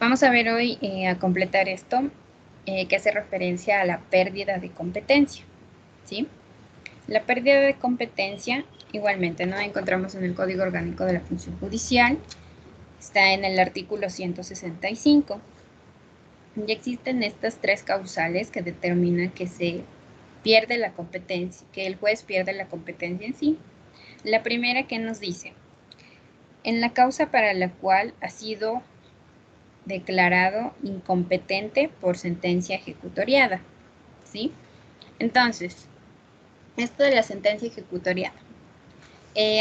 Vamos a ver hoy a completar esto que hace referencia a la pérdida de competencia, ¿sí? La pérdida de competencia, igualmente, ¿no? Encontramos en el Código Orgánico de la Función Judicial, está en el artículo 165. Y existen estas tres causales que determinan que se pierde la competencia, que el juez pierde la competencia en sí. La primera que nos dice, en la causa para la cual ha sido declarado incompetente por sentencia ejecutoriada, ¿sí? Entonces, esto de la sentencia ejecutoriada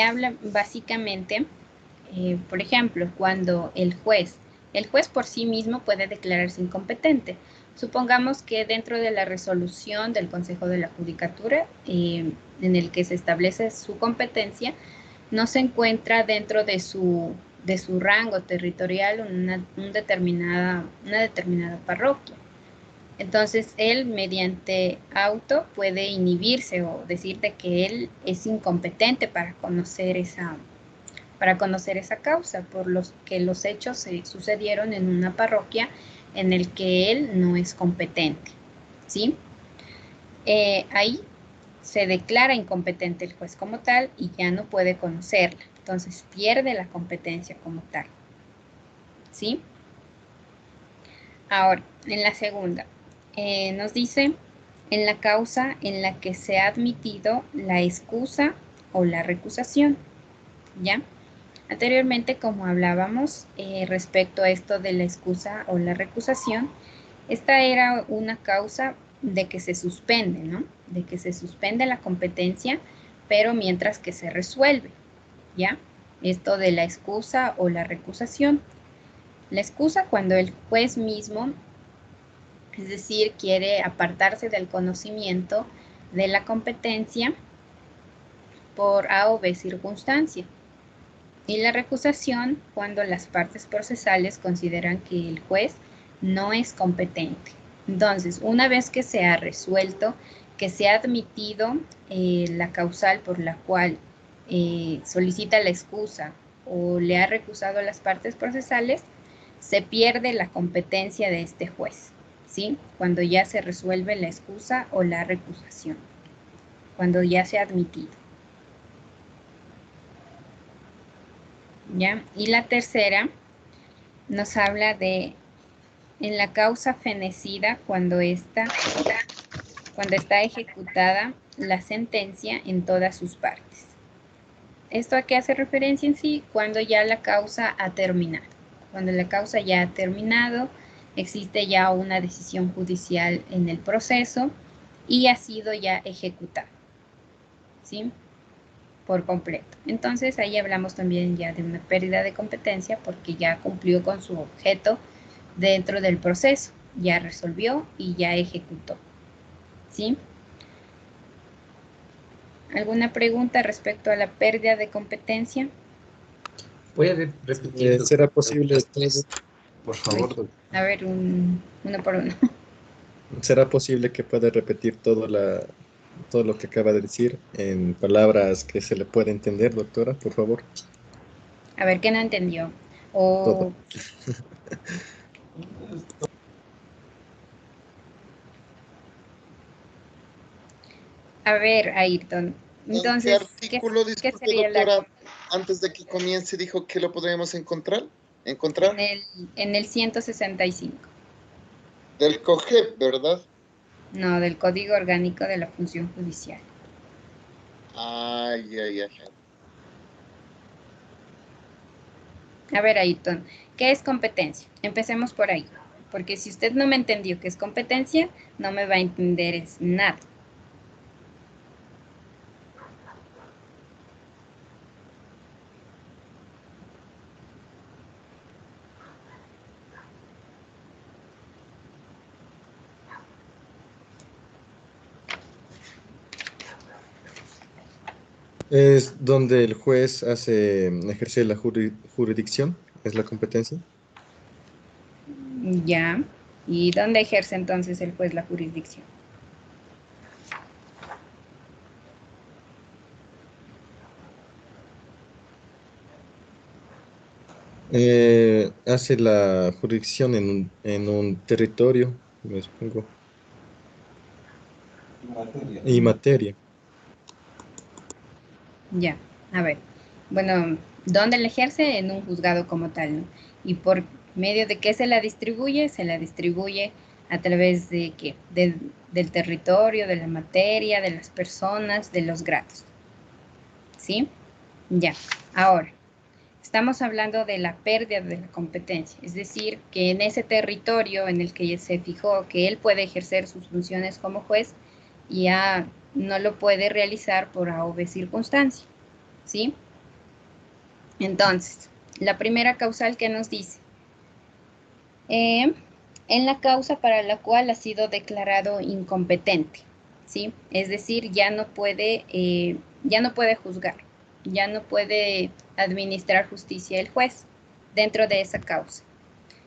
habla básicamente, por ejemplo, cuando el juez por sí mismo puede declararse incompetente. Supongamos que dentro de la resolución del Consejo de la Judicatura, en el que se establece su competencia, no se encuentra dentro de su rango territorial una determinada parroquia. Entonces, él, mediante auto, puede inhibirse o decirte que él es incompetente para conocer esa causa, por los que los hechos se sucedieron en una parroquia en el que él no es competente, ¿sí? Ahí se declara incompetente el juez como tal y ya no puede conocerla. Entonces pierde la competencia como tal, ¿sí? Ahora, en la segunda, nos dice en la causa en la que se ha admitido la excusa o la recusación, ¿ya? Anteriormente, como hablábamos respecto a esto de la excusa o la recusación, esta era una causa de que se suspende, ¿no? De que se suspende la competencia, pero mientras que se resuelve, ¿ya? Esto de la excusa o la recusación. La excusa cuando el juez mismo, es decir, quiere apartarse del conocimiento de la competencia por A o B circunstancia. Y la recusación cuando las partes procesales consideran que el juez no es competente. Entonces, una vez que se ha resuelto, que se ha admitido la causal por la cual solicita la excusa o le ha recusado a las partes procesales, se pierde la competencia de este juez, ¿sí? Cuando ya se resuelve la excusa o la recusación, cuando ya se ha admitido. ¿Ya? Y la tercera nos habla de en la causa fenecida cuando está ejecutada la sentencia en todas sus partes. ¿Esto a qué hace referencia en sí? Cuando ya la causa ha terminado. Cuando la causa ya ha terminado, existe ya una decisión judicial en el proceso y ha sido ya ejecutada, ¿sí? Por completo. Entonces ahí hablamos también ya de una pérdida de competencia porque ya cumplió con su objeto dentro del proceso, ya resolvió y ya ejecutó, ¿sí? ¿Alguna pregunta respecto a la pérdida de competencia? ¿Puede repetir, ¿Será posible, por favor? A ver, uno por uno. será posible que pueda repetir todo lo que acaba de decir en palabras que se le pueda entender, doctora, por favor? A ver, ¿qué no entendió? Todo. O, a ver, Ayrton, ¿En qué entonces, artículo, ¿qué disculpe, sería doctora, antes de que comience dijo que lo podríamos encontrar? en ¿Encontrar? el 165? Del COGEP, ¿verdad? No, del Código Orgánico de la Función Judicial. Ay, ay, ay. A ver, Ayrton, ¿qué es competencia? Empecemos por ahí, porque si usted no me entendió qué es competencia, no me va a entender nada. Es donde el juez ejerce la jurisdicción, es la competencia. Ya. ¿Y dónde ejerce entonces el juez la jurisdicción? Hace la jurisdicción en un territorio, me supongo, y materia. Ya, a ver. Bueno, ¿dónde la ejerce? En un juzgado como tal, ¿no? ¿Y por medio de qué se la distribuye? Se la distribuye a través de qué? Del territorio, de la materia, de las personas, de los grados. ¿Sí? Ya. Ahora, estamos hablando de la pérdida de la competencia, es decir, que en ese territorio en el que se fijó que él puede ejercer sus funciones como juez, ya no lo puede realizar por A o B circunstancia, ¿sí? Entonces, la primera causal que nos dice, en la causa para la cual ha sido declarado incompetente, ¿sí? Es decir, ya no puede juzgar, ya no puede administrar justicia el juez dentro de esa causa.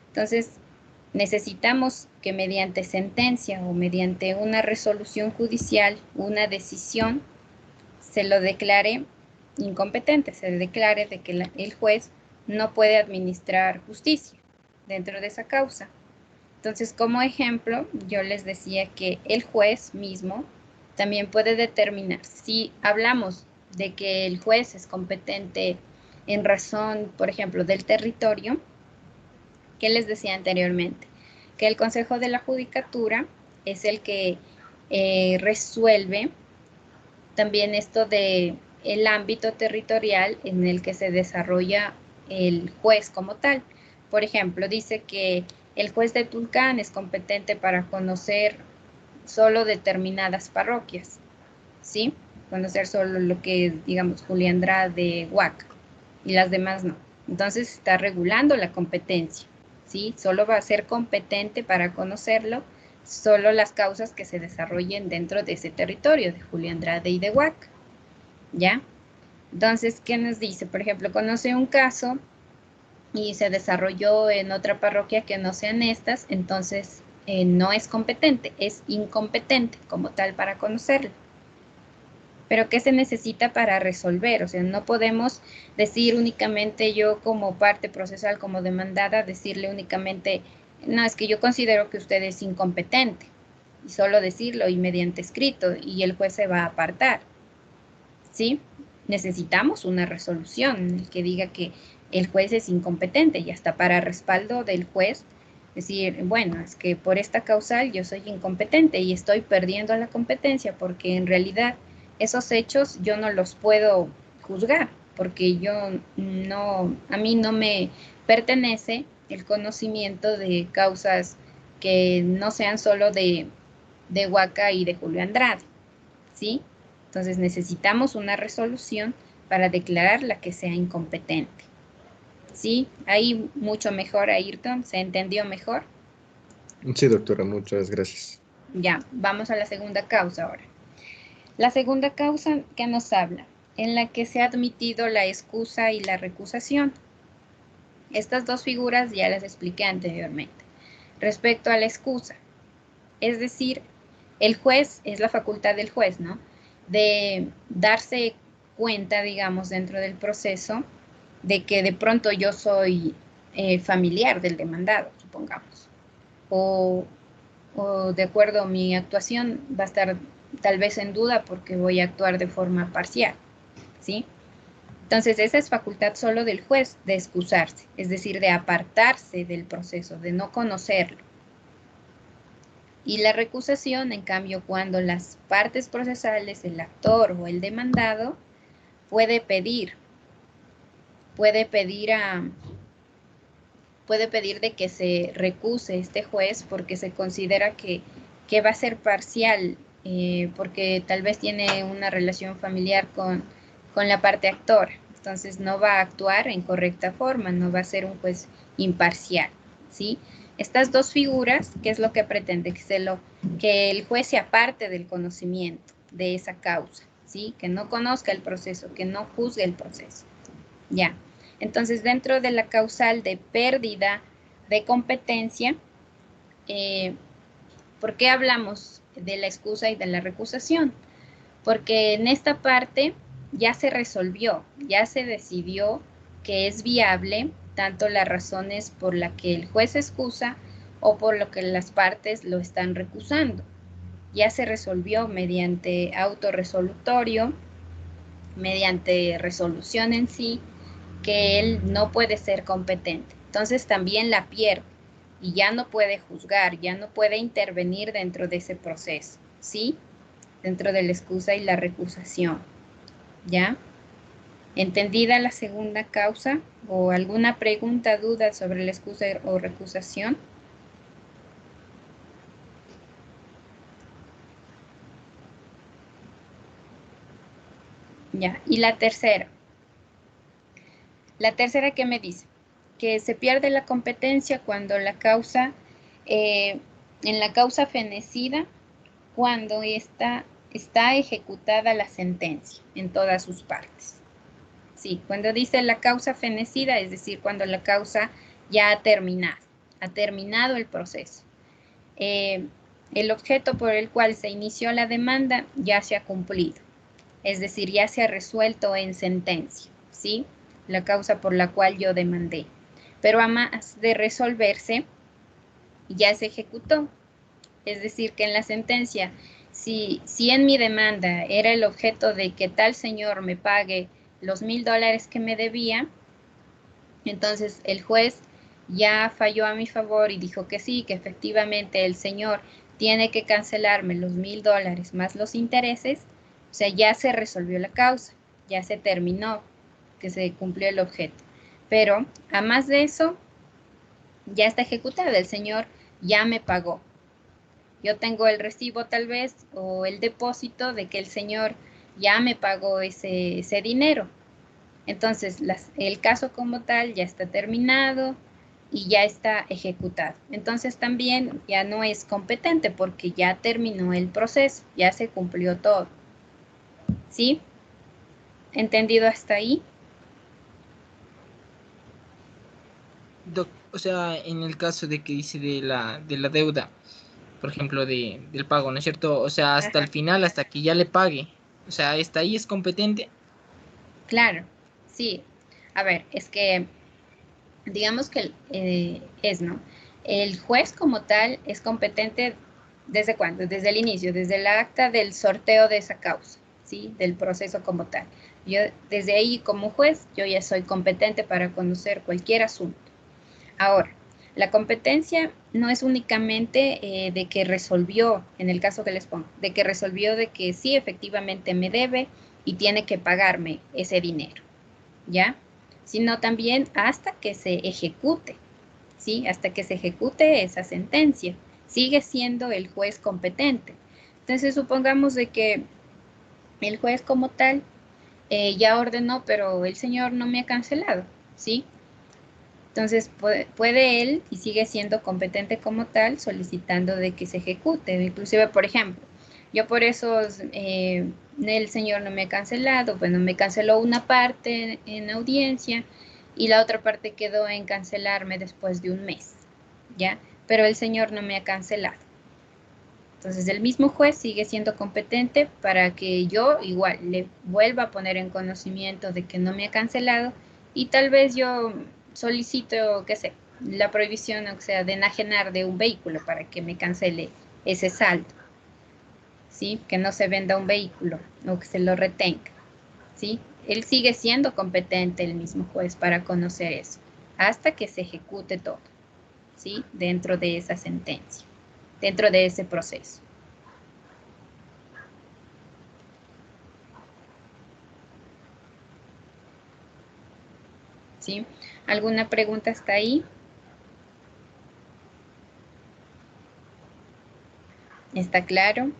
Entonces, necesitamos que mediante sentencia o mediante una resolución judicial, una decisión, se lo declare incompetente, se declare de que el juez no puede administrar justicia dentro de esa causa. Entonces, como ejemplo, yo les decía que el juez mismo también puede determinar, si hablamos de que el juez es competente en razón, por ejemplo, del territorio, ¿qué les decía anteriormente? Que el Consejo de la Judicatura es el que resuelve también esto de el ámbito territorial en el que se desarrolla el juez como tal. Por ejemplo, dice que el juez de Tulcán es competente para conocer solo determinadas parroquias, ¿sí? Conocer solo lo que es, digamos, Julián Andrade, Huaca, y las demás no. Entonces está regulando la competencia, ¿sí? Solo va a ser competente para conocerlo solo las causas que se desarrollen dentro de ese territorio de Julián Andrade y de Huaca, ¿ya? Entonces, ¿qué nos dice? Por ejemplo, conoce un caso y se desarrolló en otra parroquia que no sean estas, entonces no es competente, es incompetente como tal para conocerlo. Pero ¿qué se necesita para resolver? O sea, no podemos decir únicamente yo como parte procesal, como demandada, decirle únicamente, no, es que yo considero que usted es incompetente, y solo decirlo y mediante escrito, y el juez se va a apartar, ¿sí? Necesitamos una resolución en el que diga que el juez es incompetente y hasta para respaldo del juez, decir, bueno, es que por esta causal yo soy incompetente y estoy perdiendo la competencia porque en realidad esos hechos yo no los puedo juzgar porque a mí no me pertenece el conocimiento de causas que no sean solo de Huaca y de Julio Andrade, ¿sí? Entonces necesitamos una resolución para declararla que sea incompetente. ¿Sí? Ahí mucho mejor, Ayrton, ¿se entendió mejor? Sí, doctora, muchas gracias. Ya, vamos a la segunda causa ahora. La segunda causa que nos habla, en la que se ha admitido la excusa y la recusación. Estas dos figuras ya las expliqué anteriormente. Respecto a la excusa, es decir, el juez, es la facultad del juez, ¿no? De darse cuenta, digamos, dentro del proceso, de que de pronto yo soy familiar del demandado, supongamos. O de acuerdo, mi actuación va a estar tal vez en duda porque voy a actuar de forma parcial, ¿sí? Entonces, esa es facultad solo del juez de excusarse, es decir, de apartarse del proceso, de no conocerlo. Y la recusación, en cambio, cuando las partes procesales, el actor o el demandado, puede pedir de que se recuse este juez porque se considera que va a ser parcial, porque tal vez tiene una relación familiar con la parte actora. Entonces no va a actuar en correcta forma, no va a ser un juez imparcial, ¿sí? Estas dos figuras, ¿qué es lo que pretende? Que el juez se aparte del conocimiento de esa causa, ¿sí? Que no conozca el proceso, que no juzgue el proceso. Ya. Entonces, dentro de la causal de pérdida de competencia, ¿por qué hablamos de la excusa y de la recusación? Porque en esta parte ya se resolvió, ya se decidió que es viable tanto las razones por las que el juez excusa o por lo que las partes lo están recusando. Ya se resolvió mediante autorresolutorio, mediante resolución en sí, que él no puede ser competente. Entonces también la pierde y ya no puede juzgar, ya no puede intervenir dentro de ese proceso, ¿sí? Dentro de la excusa y la recusación, ¿ya? ¿Entendida la segunda causa? ¿O alguna pregunta, duda sobre la excusa o recusación? Ya, y la tercera. La tercera, ¿qué me dice? Que se pierde la competencia cuando la causa, en la causa fenecida, cuando está ejecutada la sentencia en todas sus partes. Sí, cuando dice la causa fenecida, es decir, cuando la causa ya ha terminado el proceso. El objeto por el cual se inició la demanda ya se ha cumplido, es decir, ya se ha resuelto en sentencia, ¿sí? La causa por la cual yo demandé. Pero a más de resolverse, ya se ejecutó. Es decir, que en la sentencia, si en mi demanda era el objeto de que tal señor me pague los $1000 que me debía, entonces el juez ya falló a mi favor y dijo que sí, que efectivamente el señor tiene que cancelarme los $1000 más los intereses. O sea, ya se resolvió la causa, ya se terminó, que se cumplió el objeto. Pero, a más de eso, ya está ejecutada, el señor ya me pagó. Yo tengo el recibo tal vez o el depósito de que el señor ya me pagó ese dinero. Entonces, el caso como tal ya está terminado y ya está ejecutado. Entonces, también ya no es competente porque ya terminó el proceso, ya se cumplió todo. ¿Sí? ¿Entendido hasta ahí? O sea, en el caso de que dice de la deuda, por ejemplo, del pago, ¿no es cierto? O sea, hasta el final, hasta que ya le pague. O sea, hasta ahí es competente. Claro, sí. A ver, es que digamos que ¿no? El juez como tal es competente ¿desde cuándo? Desde el inicio, desde el acta del sorteo de esa causa, ¿sí? Del proceso como tal. Yo desde ahí como juez, yo ya soy competente para conocer cualquier asunto. Ahora, la competencia no es únicamente de que resolvió, en el caso que les pongo, de que resolvió de que sí, efectivamente me debe y tiene que pagarme ese dinero, ¿ya? Sino también hasta que se ejecute, ¿sí? Hasta que se ejecute esa sentencia. Sigue siendo el juez competente. Entonces, supongamos de que el juez como tal ya ordenó, pero el señor no me ha cancelado, ¿sí? Entonces, puede él, y sigue siendo competente como tal, solicitando de que se ejecute. Inclusive, por ejemplo, yo por eso el señor no me ha cancelado, bueno, me canceló una parte en audiencia y la otra parte quedó en cancelarme después de un mes, ¿ya? Pero el señor no me ha cancelado. Entonces, el mismo juez sigue siendo competente para que yo igual le vuelva a poner en conocimiento de que no me ha cancelado y tal vez yo solicito, qué sé, la prohibición, o sea, de enajenar de un vehículo para que me cancele ese saldo, ¿sí? Que no se venda un vehículo o que se lo retenga, ¿sí? Él sigue siendo competente, el mismo juez, para conocer eso, hasta que se ejecute todo, ¿sí? Dentro de esa sentencia, dentro de ese proceso. ¿Sí? ¿Alguna pregunta hasta ahí? ¿Está claro?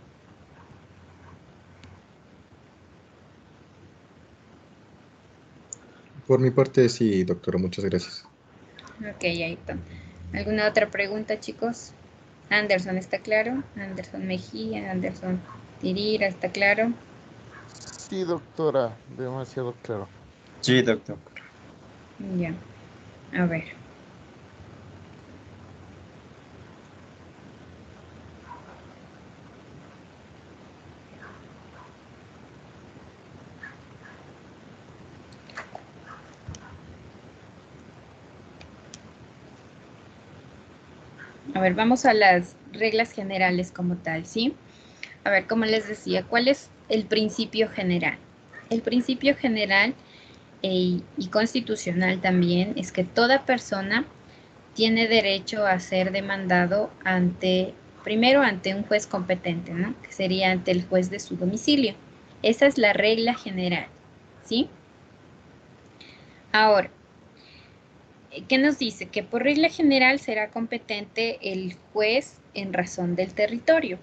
Por mi parte, sí, doctora, muchas gracias. Ok, Ayrton. ¿Alguna otra pregunta, chicos? Anderson, ¿está claro? Anderson Mejía, Anderson Tirira, ¿está claro? Sí, doctora, demasiado claro. Sí, doctor. Ya, a ver. A ver, vamos a las reglas generales como tal, ¿sí? A ver, como les decía, ¿cuál es el principio general? El principio general y constitucional también es que toda persona tiene derecho a ser demandado primero ante un juez competente, ¿no? Que sería ante el juez de su domicilio. Esa es la regla general, ¿sí? Ahora, ¿qué nos dice? Que por regla general será competente el juez en razón del territorio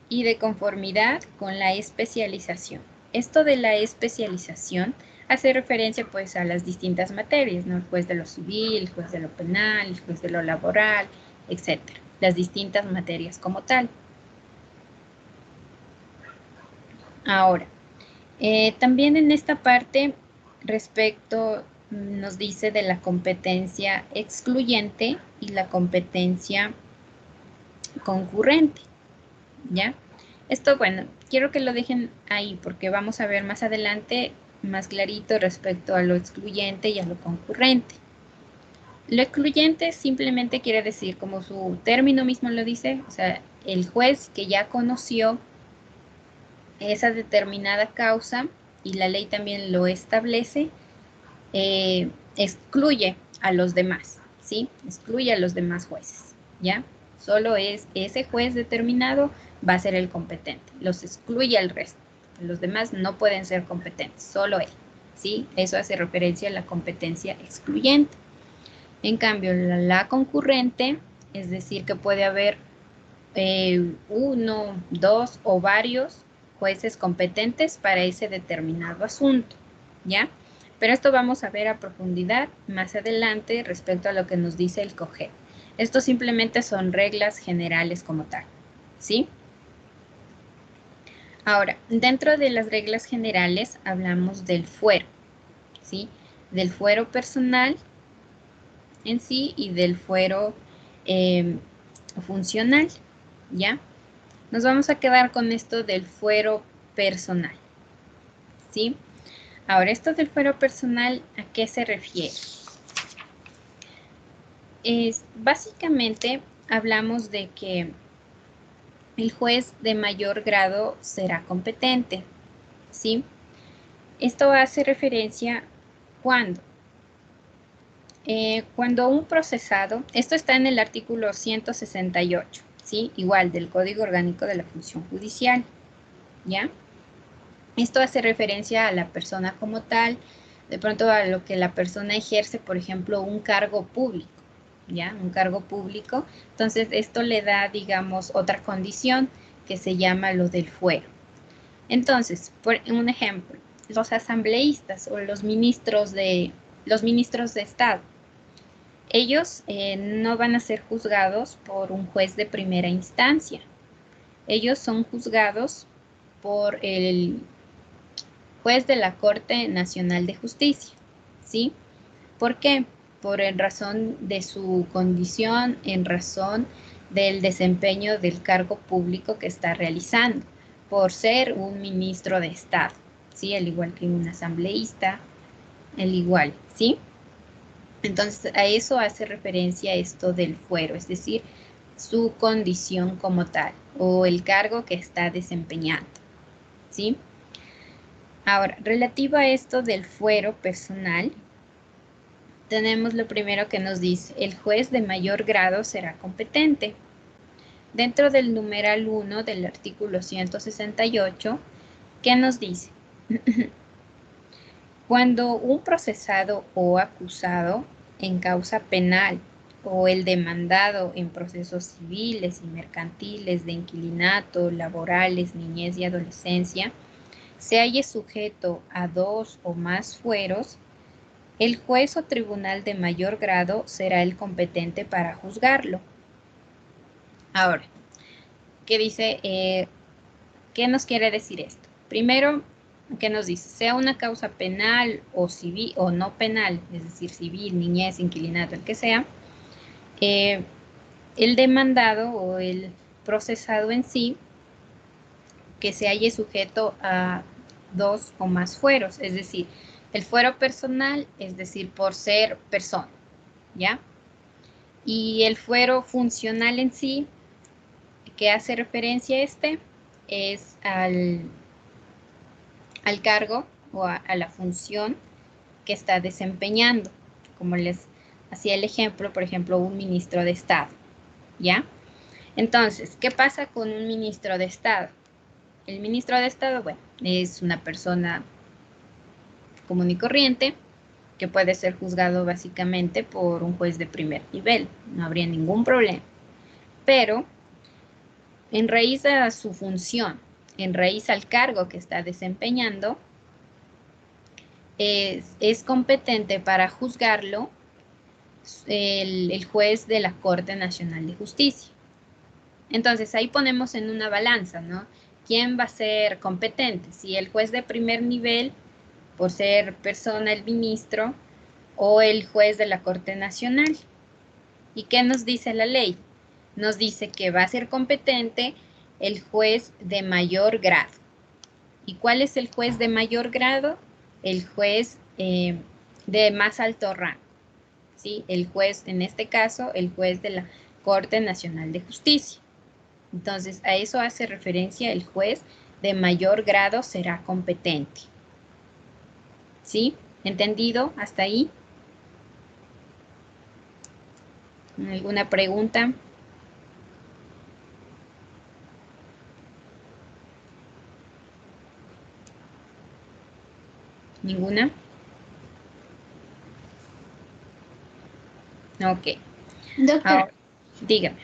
y de conformidad con la especialización. Esto de la especialización hace referencia pues a las distintas materias, ¿no? El juez de lo civil, el juez de lo penal, el juez de lo laboral, etcétera. Las distintas materias como tal. Ahora, también en esta parte nos dice de la competencia excluyente y la competencia concurrente, ¿ya? Esto, bueno, quiero que lo dejen ahí porque vamos a ver más adelante más clarito respecto a lo excluyente y a lo concurrente. Lo excluyente simplemente quiere decir, como su término mismo lo dice, o sea, el juez que ya conoció esa determinada causa y la ley también lo establece, excluye a los demás, ¿sí? Excluye a los demás jueces, ¿ya? Solo es ese juez determinado va a ser el competente, los excluye al resto. Los demás no pueden ser competentes, solo él, ¿sí? Eso hace referencia a la competencia excluyente. En cambio, la concurrente, es decir, que puede haber uno, dos o varios jueces competentes para ese determinado asunto, ¿ya? Pero esto vamos a ver a profundidad más adelante respecto a lo que nos dice el COGEP. Esto simplemente son reglas generales como tal, ¿sí? Ahora, dentro de las reglas generales hablamos del fuero, ¿sí? Del fuero personal en sí y del fuero funcional, ¿ya? Nos vamos a quedar con esto del fuero personal, ¿sí? Ahora, esto del fuero personal, ¿a qué se refiere? Básicamente, hablamos de que el juez de mayor grado será competente, ¿sí? Esto hace referencia cuando un procesado, esto está en el artículo 168, ¿sí? Igual del Código Orgánico de la Función Judicial, ¿ya? Esto hace referencia a la persona como tal, de pronto a lo que la persona ejerce, por ejemplo, un cargo público, ¿ya? Un cargo público. Entonces, esto le da, digamos, otra condición que se llama lo del fuero. Entonces, por un ejemplo, los asambleístas o los ministros de Estado, ellos no van a ser juzgados por un juez de primera instancia. Ellos son juzgados por el juez de la Corte Nacional de Justicia, ¿sí? ¿Por qué? En razón de su condición, en razón del desempeño del cargo público que está realizando, por ser un ministro de Estado, ¿sí? Al igual que un asambleísta, al igual, ¿sí? Entonces, a eso hace referencia esto del fuero, es decir, su condición como tal, o el cargo que está desempeñando, ¿sí? Ahora, relativo a esto del fuero personal, tenemos lo primero que nos dice, el juez de mayor grado será competente. Dentro del numeral 1 del artículo 168, ¿qué nos dice? Cuando un procesado o acusado en causa penal o el demandado en procesos civiles y mercantiles de inquilinato, laborales, niñez y adolescencia, se halle sujeto a 2 o más fueros, el juez o tribunal de mayor grado será el competente para juzgarlo. Ahora, ¿qué dice? ¿Qué nos quiere decir esto? Primero, ¿qué nos dice? Sea una causa penal o civil o no penal, es decir, civil, niñez, inquilinato, el que sea, el demandado o el procesado en sí, que se halle sujeto a 2 o más fueros, es decir, el fuero personal, es decir, por ser persona, ¿ya? Y el fuero funcional en sí, que hace referencia a es al cargo o a la función que está desempeñando, como les hacía el ejemplo, por ejemplo, un ministro de Estado, ¿ya? Entonces, ¿qué pasa con un ministro de Estado? El ministro de Estado, bueno, es una persona común y corriente que puede ser juzgado básicamente por un juez de primer nivel, no habría ningún problema. Pero, en raíz a su función, en raíz al cargo que está desempeñando, es competente para juzgarlo el juez de la Corte Nacional de Justicia. Entonces, ahí ponemos en una balanza, ¿no? ¿Quién va a ser competente? Si el juez de primer nivel, por ser persona el ministro, o el juez de la Corte Nacional. ¿Y qué nos dice la ley? Nos dice que va a ser competente el juez de mayor grado. ¿Y cuál es el juez de mayor grado? El juez de más alto rango. ¿Sí? El juez, en este caso, el juez de la Corte Nacional de Justicia. Entonces, a eso hace referencia el juez de mayor grado será competente. ¿Sí? ¿Entendido hasta ahí? ¿Alguna pregunta? ¿Ninguna? Ok. Doctora, Ahora, dígame.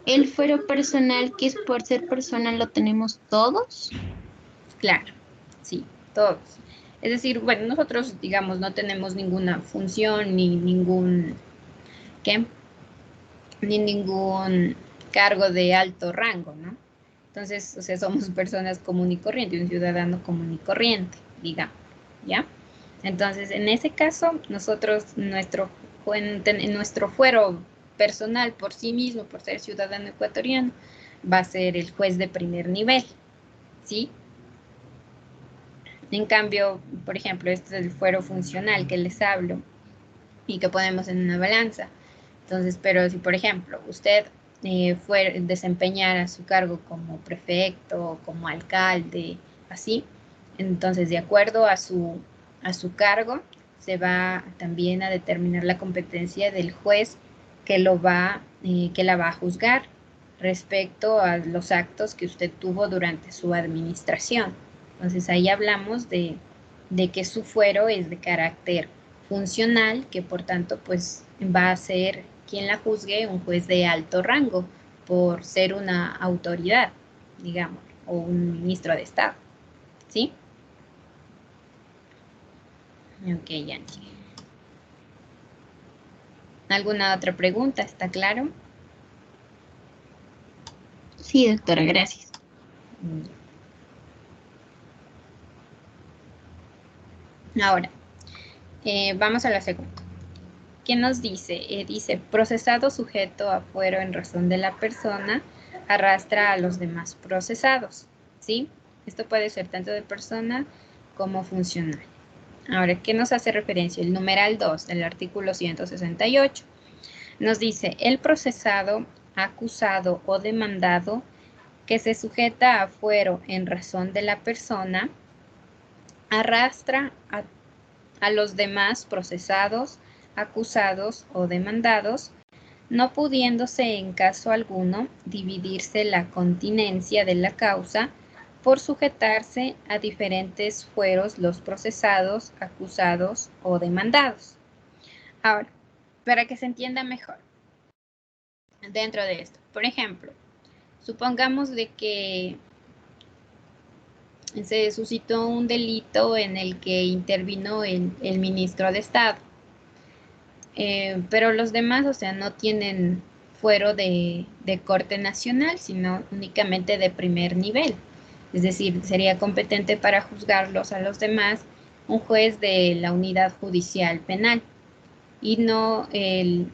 ¿el fuero personal, que es por ser persona, lo tenemos todos? Claro, sí, todos. Es decir, bueno, nosotros, digamos, no tenemos ninguna función ni ningún, ¿qué? Ni ningún cargo de alto rango, ¿no? Entonces, o sea, somos personas común y corriente, un ciudadano común y corriente, digamos, ¿ya? Entonces, en ese caso, nosotros, nuestro fuero personal por sí mismo, por ser ciudadano ecuatoriano, va a ser el juez de primer nivel, ¿sí? En cambio, por ejemplo, este es el fuero funcional que les hablo y que ponemos en una balanza. Entonces, pero si, por ejemplo, usted desempeñara su cargo como prefecto, como alcalde, así, entonces, de acuerdo a su cargo, se va también a determinar la competencia del juez que la va a juzgar respecto a los actos que usted tuvo durante su administración. Entonces, ahí hablamos de que su fuero es de carácter funcional, que por tanto, pues, va a ser quien la juzgue un juez de alto rango por ser una autoridad, digamos, o un ministro de Estado, ¿sí? Ok, Yanchi. ¿Alguna otra pregunta? ¿Está claro? Sí, doctora, gracias. Ahora, vamos a la segunda. ¿Qué nos dice? Dice, procesado sujeto a fuero en razón de la persona arrastra a los demás procesados, ¿sí? Esto puede ser tanto de persona como funcional. Ahora, ¿qué nos hace referencia? El numeral 2 del artículo 168. Nos dice, el procesado, acusado o demandado que se sujeta a fuero en razón de la persona arrastra a los demás procesados, acusados o demandados, no pudiéndose en caso alguno dividirse la continencia de la causa por sujetarse a diferentes fueros los procesados, acusados o demandados. Ahora, para que se entienda mejor, dentro de esto, por ejemplo, supongamos de que se suscitó un delito en el que intervino el ministro de Estado. Pero los demás, o sea, no tienen fuero de corte nacional, sino únicamente de primer nivel. Es decir, sería competente para juzgarlos a los demás un juez de la unidad judicial penal y no el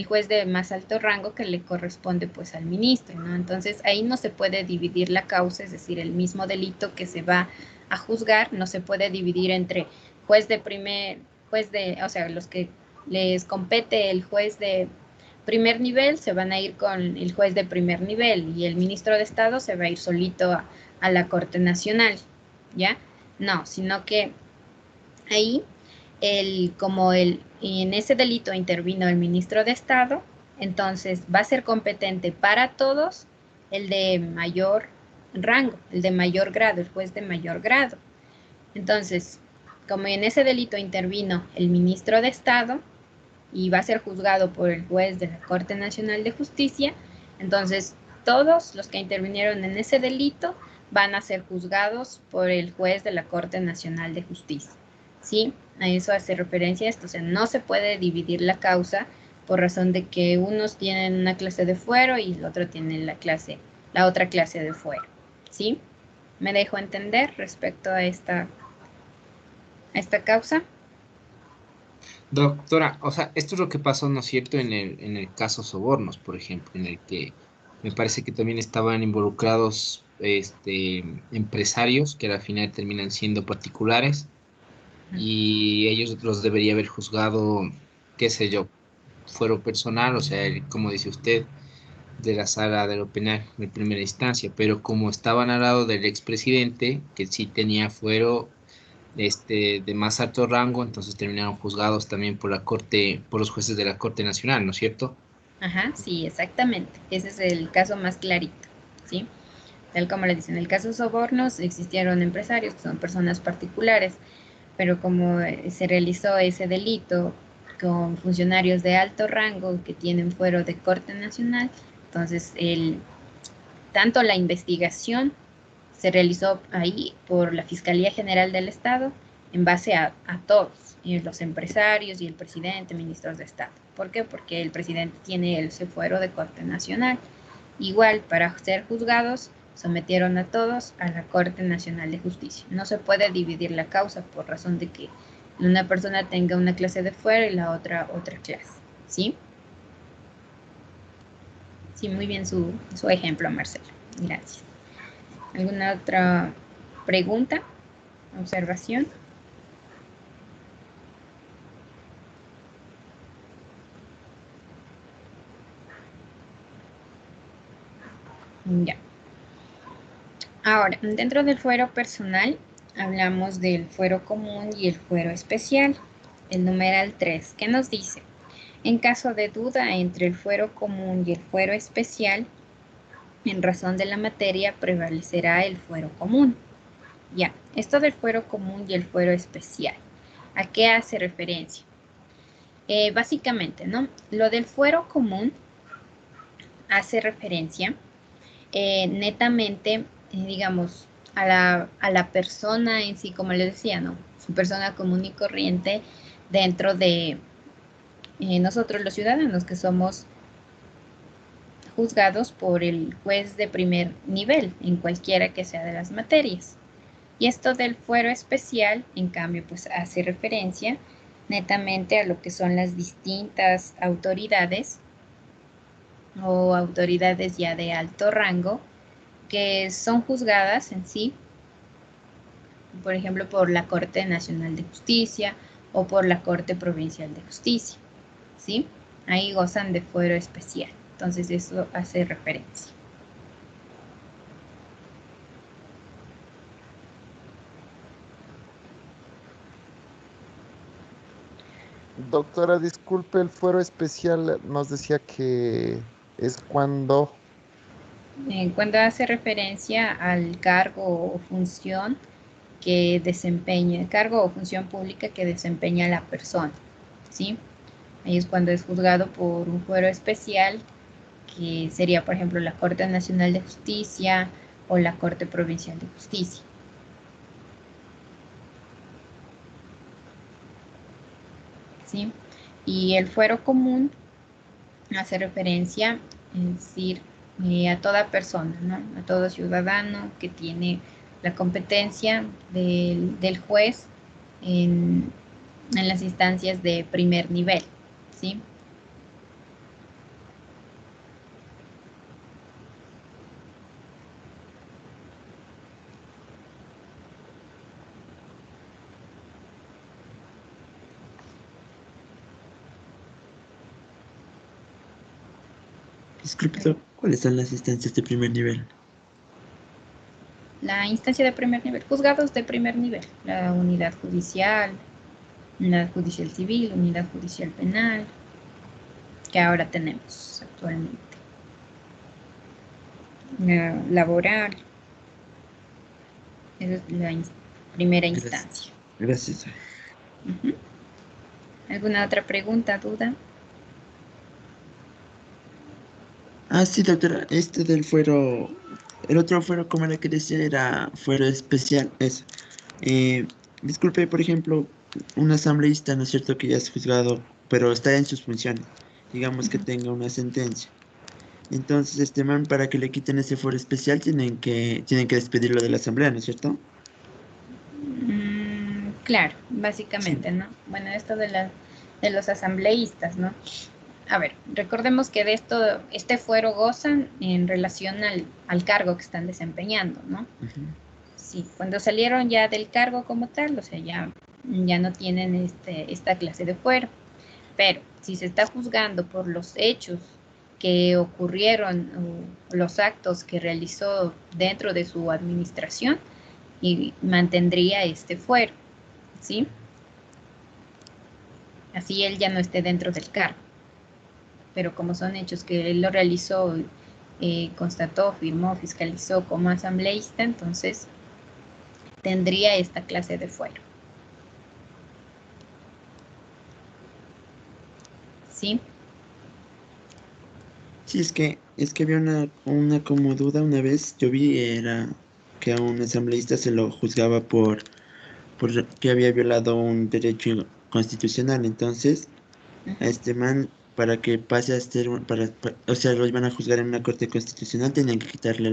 juez de más alto rango que le corresponde pues al ministro, ¿no? Entonces ahí no se puede dividir la causa, es decir, el mismo delito que se va a juzgar no se puede dividir entre juez de, o sea, los que les compete el juez de primer nivel, se van a ir con el juez de primer nivel y el ministro de Estado se va a ir solito a la Corte Nacional, ¿ya? No, sino que ahí, en ese delito intervino el ministro de Estado, entonces va a ser competente para todos el de mayor rango, el de mayor grado, el juez de mayor grado. Entonces, como en ese delito intervino el ministro de Estado y va a ser juzgado por el juez de la Corte Nacional de Justicia, entonces todos los que intervinieron en ese delito van a ser juzgados por el juez de la Corte Nacional de Justicia. ¿Sí? A eso hace referencia esto. O sea, no se puede dividir la causa por razón de que unos tienen una clase de fuero y el otro tiene la otra clase de fuero. ¿Sí? ¿Me dejo entender respecto a esta causa? Doctora, o sea, esto es lo que pasó, ¿no es cierto?, en el caso Sobornos, por ejemplo, en el que me parece que también estaban involucrados empresarios que al final terminan siendo particulares y ellos los debería haber juzgado, qué sé yo, fuero personal, o sea, como dice usted, de la sala de lo penal de primera instancia, pero como estaban al lado del expresidente, que sí tenía fuero de más alto rango, entonces terminaron juzgados también por la corte, por los jueces de la Corte Nacional, ¿no es cierto? Ajá, sí, exactamente. Ese es el caso más clarito, ¿sí? Tal como le dicen, en el caso de sobornos existieron empresarios que son personas particulares, pero como se realizó ese delito con funcionarios de alto rango que tienen fuero de Corte Nacional, entonces tanto la investigación se realizó ahí por la Fiscalía General del Estado en base a todos, los empresarios y el presidente, ministros de Estado. ¿Por qué? Porque el presidente tiene ese fuero de Corte Nacional. Igual, para ser juzgados, sometieron a todos a la Corte Nacional de Justicia. No se puede dividir la causa por razón de que una persona tenga una clase de fuero y la otra clase. ¿Sí? Sí, muy bien su ejemplo, Marcelo. Gracias. ¿Alguna otra pregunta? ¿Observación? Ya. Ahora, dentro del fuero personal, hablamos del fuero común y el fuero especial. El numeral 3, ¿qué nos dice? En caso de duda entre el fuero común y el fuero especial, en razón de la materia prevalecerá el fuero común. Ya, esto del fuero común y el fuero especial, ¿a qué hace referencia? Básicamente, ¿no? Lo del fuero común hace referencia netamente, digamos, a la persona en sí, como les decía, ¿no? Su persona común y corriente dentro de nosotros los ciudadanos que somos juzgados por el juez de primer nivel en cualquiera que sea de las materias. Y esto del fuero especial, en cambio, pues hace referencia netamente a lo que son las distintas autoridades o autoridades ya de alto rango que son juzgadas en sí, por ejemplo, por la Corte Nacional de Justicia o por la Corte Provincial de Justicia, ¿sí? Ahí gozan de fuero especial. Entonces eso hace referencia. Doctora, disculpe, el fuero especial nos decía que es cuando... Cuando hace referencia al cargo o función que desempeña, cargo o función pública que desempeña la persona, ¿sí? Ahí es cuando es juzgado por un fuero especial, que sería, por ejemplo, la Corte Nacional de Justicia o la Corte Provincial de Justicia. ¿Sí? Y el fuero común hace referencia, es decir, a toda persona, ¿no? A todo ciudadano que tiene la competencia del juez en las instancias de primer nivel, ¿sí? Disculpe, doc, ¿cuáles son las instancias de primer nivel? La instancia de primer nivel, juzgados de primer nivel, la unidad judicial civil, unidad judicial penal, que ahora tenemos actualmente. Laboral, esa es la primera instancia. Gracias. Ujú. ¿Alguna otra pregunta, duda? Ah, sí, doctora, este del fuero, el otro fuero, como era que decía, era fuero especial, eso. Eh, Disculpe, por ejemplo, un asambleísta, ¿no es cierto?, que ya es juzgado, pero está en sus funciones, digamos que Ujú. tenga una sentencia. Entonces, este man, para que le quiten ese fuero especial, tienen que despedirlo de la asamblea, ¿no es cierto? Claro, Sí. básicamente, ¿no? Bueno, esto de los asambleístas, ¿no? A ver, recordemos que de este fuero gozan en relación al cargo que están desempeñando, ¿no? Ujú. Sí, cuando salieron ya del cargo como tal, o sea, ya no tienen esta clase de fuero. Pero si se está juzgando por los hechos que ocurrieron o los actos que realizó dentro de su administración, y mantendría este fuero, ¿sí? Así él ya no esté dentro del cargo. Pero como son hechos que él lo realizó, constató, firmó, fiscalizó como asambleísta, entonces tendría esta clase de fuero, ¿sí? Sí, es que había una como duda una vez, yo vi, era que a un asambleísta se lo juzgaba por que había violado un derecho constitucional. Entonces, a Ujú. este man, para que pase a ser, o sea, lo iban a juzgar en una corte constitucional, tenían que quitarle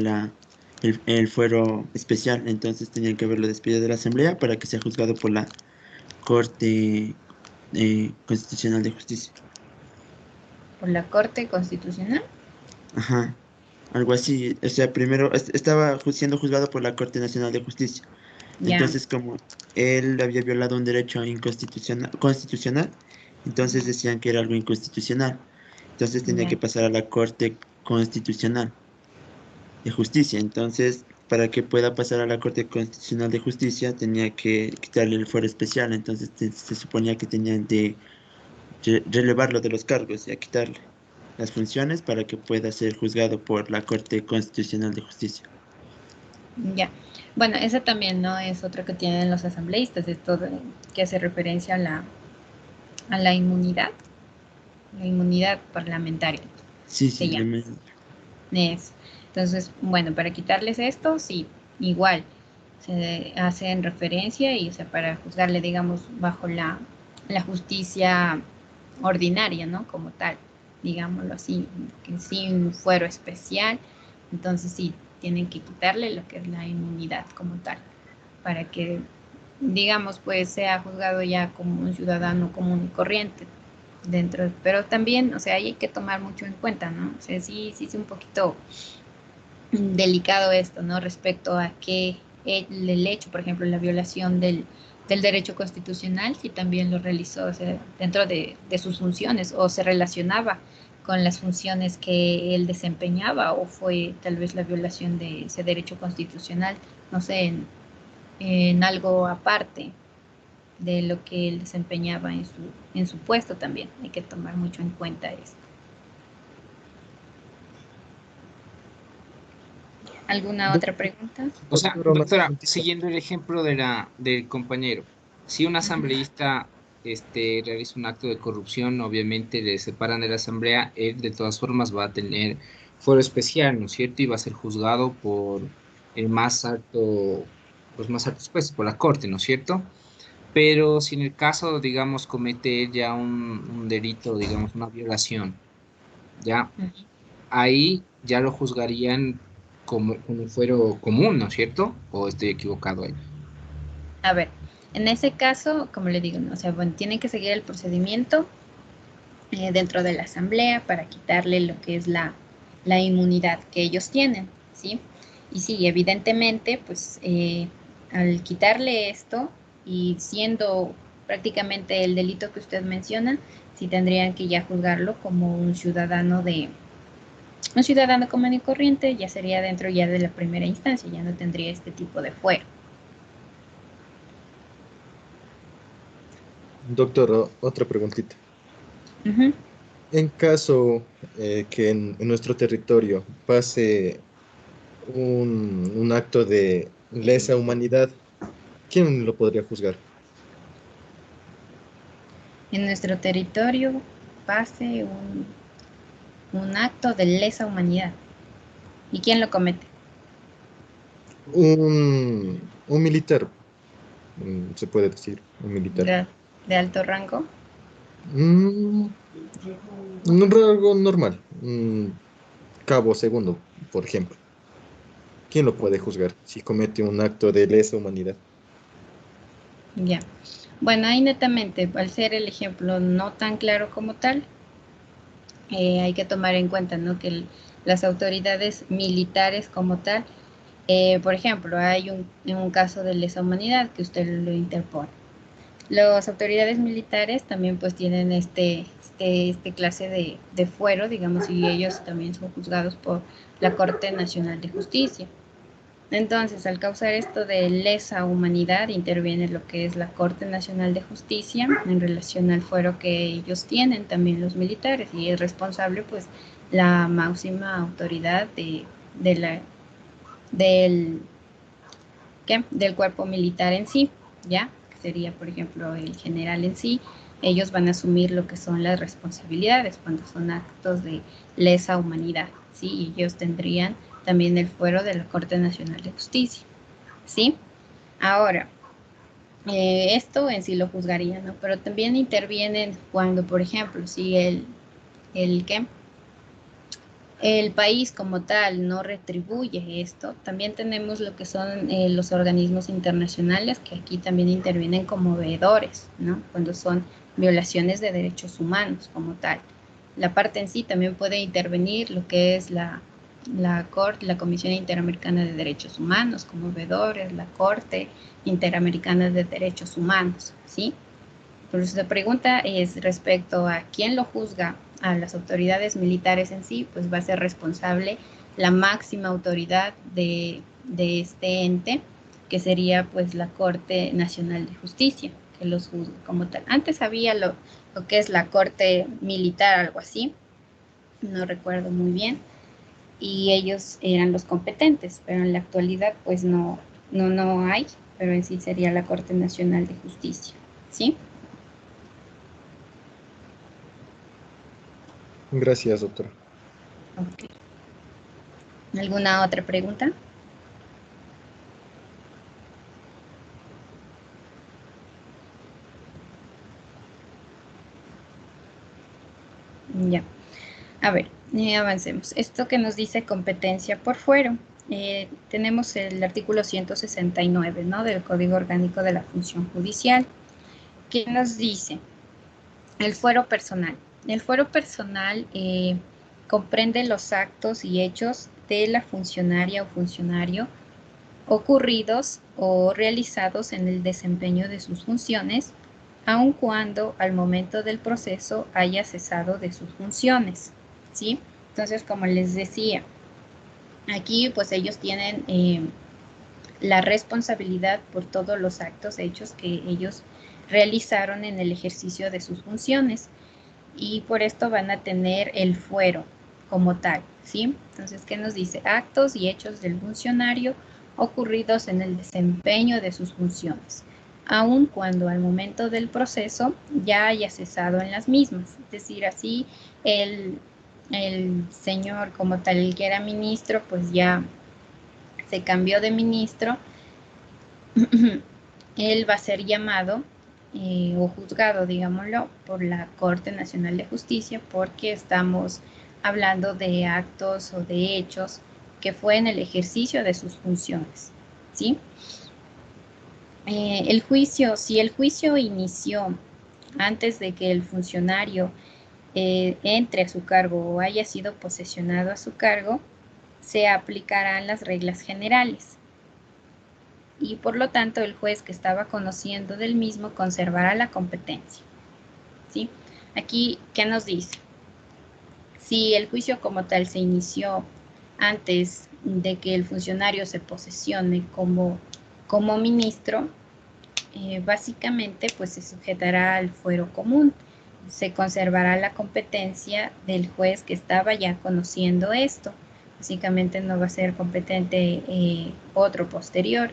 el fuero especial. Entonces tenían que haberlo despedido de la asamblea para que sea juzgado por la Corte Constitucional de Justicia. Por la Corte Constitucional. Ajá, algo así. O sea, primero estaba siendo juzgado por la Corte Nacional de Justicia. Ya. Entonces, como él había violado un derecho constitucional, entonces decían que era algo inconstitucional. Entonces tenía Ya. que pasar a la Corte Constitucional de Justicia. Entonces, para que pueda pasar a la Corte Constitucional de Justicia, tenía que quitarle el fuero especial. Entonces, se suponía que tenían de relevarlo de los cargos y a quitarle las funciones para que pueda ser juzgado por la Corte Constitucional de Justicia. Ya. Bueno, esa también no es otra que tienen los asambleístas, que hace referencia a la inmunidad parlamentaria, Sí, se sí, llama. Es. Entonces, bueno, para quitarles esto, sí, igual se hacen referencia y, o sea, para juzgarle, digamos, bajo la justicia ordinaria, ¿no? Como tal, digámoslo así, que sin fuero especial, entonces sí, tienen que quitarle lo que es la inmunidad como tal, para que, digamos, pues sea juzgado ya como un ciudadano común y corriente dentro, pero también, o sea, hay que tomar mucho en cuenta, ¿no? O sea, sí es un poquito delicado esto, ¿no? Respecto a que el hecho, por ejemplo, la violación del derecho constitucional, si también lo realizó, o sea, dentro de sus funciones o se relacionaba con las funciones que él desempeñaba o fue tal vez la violación de ese derecho constitucional, no sé, en algo aparte de lo que él desempeñaba en su puesto también. Hay que tomar mucho en cuenta esto. ¿Alguna otra pregunta? O sea, Doctora, una doctora, preguntita. siguiendo el ejemplo del compañero, si un asambleísta realiza un acto de corrupción, obviamente le separan de la asamblea, él de todas formas va a tener fuero especial, ¿no es cierto? Y va a ser juzgado por el más alto, los más altos jueces, por la corte, ¿no es cierto? Pero si en el caso, digamos, comete él ya un delito, digamos, una violación, ya Ujú. ahí ya lo juzgarían como un fuero común, ¿no es cierto? ¿O estoy equivocado ahí? A ver, en ese caso, como le digo, ¿no? O sea, bueno, tienen que seguir el procedimiento dentro de la asamblea para quitarle lo que es la inmunidad que ellos tienen, ¿sí? Y sí, evidentemente, pues al quitarle esto y siendo prácticamente el delito que usted menciona, sí tendrían que ya juzgarlo como un ciudadano Un ciudadano común y corriente ya sería dentro ya de la primera instancia, ya no tendría este tipo de fuero. Doctor, otra preguntita. Ujú. En caso que en nuestro territorio pase un acto de lesa humanidad, ¿quién lo podría juzgar? En nuestro territorio pase un acto de lesa humanidad. ¿Y quién lo comete? Un militar, se puede decir, un militar. De alto rango. Mm, algo normal, cabo segundo, por ejemplo. ¿Quién lo puede juzgar si comete un acto de lesa humanidad? Ya. Bueno, ahí netamente, al ser el ejemplo no tan claro como tal, hay que tomar en cuenta, ¿no?, que las autoridades militares como tal, por ejemplo, hay un caso de lesa humanidad que usted lo interpone. Las autoridades militares también pues tienen este clase de fuero, digamos, y ellos también son juzgados por la Corte Nacional de Justicia. Entonces, al causar esto de lesa humanidad, interviene lo que es la Corte Nacional de Justicia en relación al fuero que ellos tienen, también los militares, y es responsable pues la máxima autoridad del, del cuerpo militar en sí, ¿ya? Que sería, por ejemplo, el general en sí. Ellos van a asumir lo que son las responsabilidades cuando son actos de lesa humanidad, ¿sí? Y ellos tendrían también el fuero de la Corte Nacional de Justicia, ¿sí? Ahora, esto en sí lo juzgaría, ¿no? Pero también intervienen cuando, por ejemplo, si ¿qué? El país como tal no retribuye esto, también tenemos lo que son los organismos internacionales que aquí también intervienen como veedores, ¿no? Cuando son violaciones de derechos humanos como tal. La parte en sí también puede intervenir lo que es la Comisión Interamericana de Derechos Humanos como veedores, la Corte Interamericana de Derechos Humanos, ¿sí? Entonces la pregunta es respecto a quién lo juzga, a las autoridades militares en sí, pues va a ser responsable la máxima autoridad de este ente, que sería pues la Corte Nacional de Justicia, que los juzga como tal. Antes había lo que es la Corte Militar, algo así, no recuerdo muy bien, y ellos eran los competentes, pero en la actualidad pues no hay, pero en sí sería la Corte Nacional de Justicia, ¿sí? Gracias, doctora. Okay. ¿Alguna otra pregunta? Ya. A ver, avancemos. Esto que nos dice competencia por fuero. Tenemos el artículo 169, ¿no?, del Código Orgánico de la Función Judicial, que nos dice el fuero personal. El fuero personal comprende los actos y hechos de la funcionaria o funcionario ocurridos o realizados en el desempeño de sus funciones, aun cuando al momento del proceso haya cesado de sus funciones, ¿sí? Entonces, como les decía, aquí pues ellos tienen la responsabilidad por todos los actos hechos que ellos realizaron en el ejercicio de sus funciones, y por esto van a tener el fuero como tal, ¿sí? Entonces, ¿qué nos dice? Actos y hechos del funcionario ocurridos en el desempeño de sus funciones, aun cuando al momento del proceso ya haya cesado en las mismas. Es decir, así el señor como tal, el que era ministro, pues ya se cambió de ministro, él va a ser llamado o juzgado, digámoslo, por la Corte Nacional de Justicia, porque estamos hablando de actos o de hechos que fue en el ejercicio de sus funciones, ¿sí? El juicio, si el juicio inició antes de que el funcionario entre a su cargo o haya sido posesionado a su cargo, se aplicarán las reglas generales, y por lo tanto el juez que estaba conociendo del mismo conservará la competencia, ¿sí? Aquí, ¿qué nos dice? Si el juicio como tal se inició antes de que el funcionario se posesione como ministro, básicamente pues se sujetará al fuero común. Se conservará la competencia del juez que estaba ya conociendo esto. Básicamente no va a ser competente otro posterior.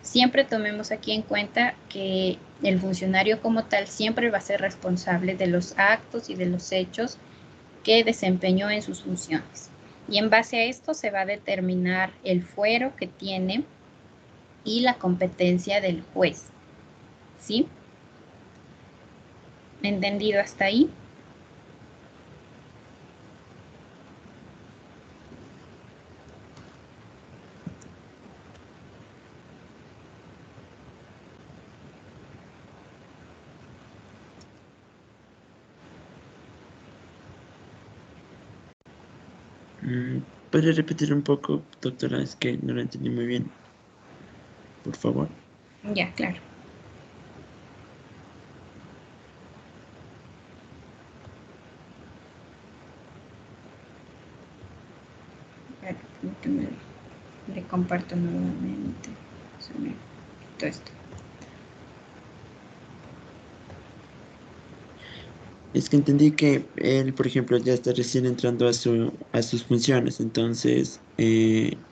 Siempre tomemos aquí en cuenta que el funcionario como tal siempre va a ser responsable de los actos y de los hechos que desempeñó en sus funciones. Y en base a esto se va a determinar el fuero que tiene y la competencia del juez. ¿Sí? ¿Entendido hasta ahí? ¿Podría repetir un poco, doctora? Es que no lo entendí muy bien. Por favor. Ya, claro. Permíteme, le comparto nuevamente. Se me quitó esto. Es que entendí que él, por ejemplo, ya está recién entrando a sus funciones, entonces él